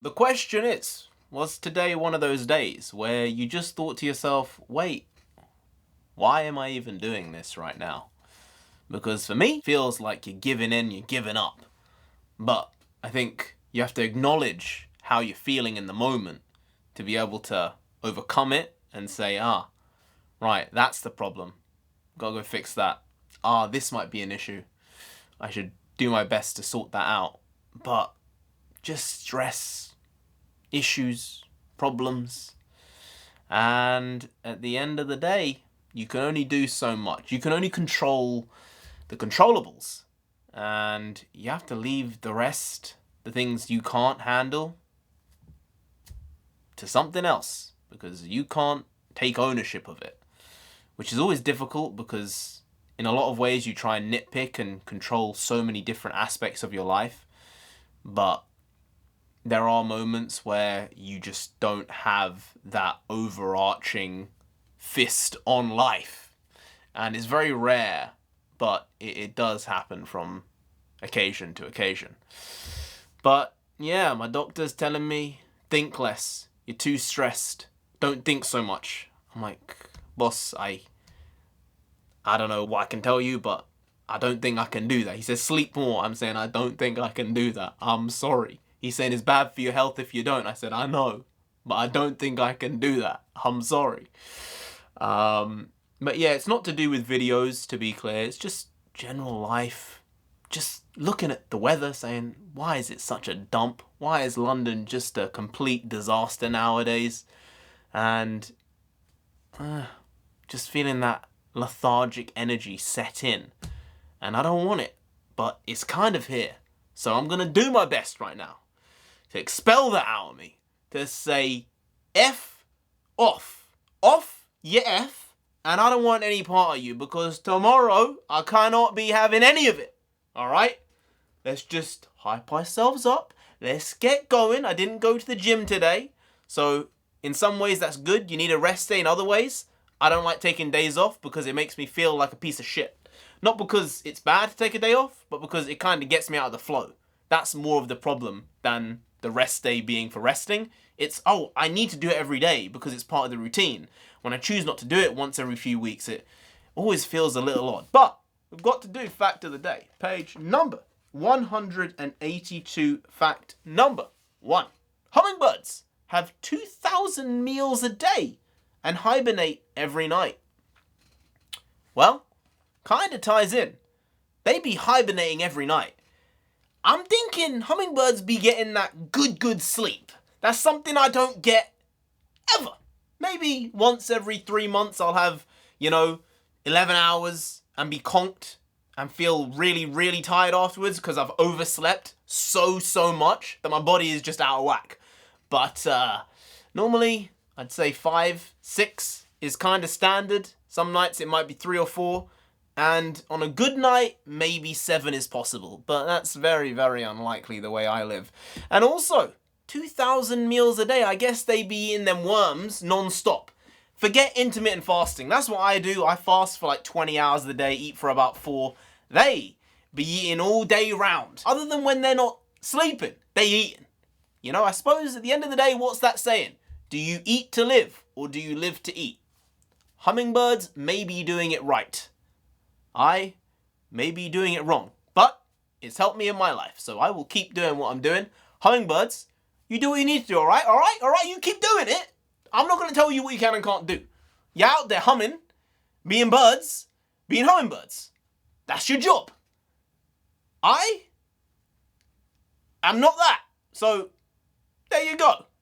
The question is, was today one of those days where you just thought to yourself, wait, why am I even doing this right now? Because for me, it feels like you're giving in, you're giving up. But I think you have to acknowledge how you're feeling in the moment to be able to overcome it and say, right, that's the problem. Gotta go fix that. This might be an issue. I should do my best to sort that out. But just stress, issues, problems, and at the end of the day, you can only do so much. You can only control the controllables, and you have to leave the rest, the things you can't handle, to something else, because you can't take ownership of it, which is always difficult because in a lot of ways you try and nitpick and control so many different aspects of your life, but there are moments where you just don't have that overarching fist on life. And it's very rare, but it does happen from occasion to occasion. But yeah, my doctor's telling me, think less. You're too stressed. Don't think so much. I'm like, boss, I don't know what I can tell you, but I don't think I can do that. He says, sleep more. I'm saying, I don't think I can do that. I'm sorry. He's saying it's bad for your health if you don't. I said, I know, but I don't think I can do that. I'm sorry. But yeah, it's not to do with videos, to be clear. It's just general life. Just looking at the weather, saying, why is it such a dump? Why is London just a complete disaster nowadays? And just feeling that lethargic energy set in. And I don't want it, but it's kind of here. So I'm going to do my best right now to expel that out of me. To say, F off. Off, you F. And I don't want any part of you, because tomorrow I cannot be having any of it. Alright? Let's just hype ourselves up. Let's get going. I didn't go to the gym today. So in some ways that's good. You need a rest day. In other ways, I don't like taking days off because it makes me feel like a piece of shit. Not because it's bad to take a day off, but because it kind of gets me out of the flow. That's more of the problem than the rest day being for resting. It's, I need to do it every day because it's part of the routine. When I choose not to do it once every few weeks, it always feels a little odd. But we've got to do fact of the day. Page number 182, fact number 1. Hummingbirds have 2,000 meals a day and hibernate every night. Well, kind of ties in. They be hibernating every night. I'm thinking hummingbirds be getting that good sleep. That's something I don't get ever. Maybe once every 3 months I'll have, 11 hours and be conked and feel really tired afterwards because I've overslept so much that my body is just out of whack. But normally I'd say 5, 6 is kind of standard. Some nights it might be 3 or 4. And on a good night, maybe 7 is possible. But that's very unlikely the way I live. And also, 2,000 meals a day. I guess they be eating them worms non-stop. Forget intermittent fasting. That's what I do. I fast for like 20 hours a day, eat for about 4. They be eating all day round. Other than when they're not sleeping, they eating. I suppose at the end of the day, what's that saying? Do you eat to live or do you live to eat? Hummingbirds may be doing it right. I may be doing it wrong, but it's helped me in my life, so I will keep doing what I'm doing. Hummingbirds, you do what you need to do, alright? Alright, you keep doing it. I'm not going to tell you what you can and can't do. You're out there humming, being birds, being hummingbirds. That's your job. I am not that, so there you go.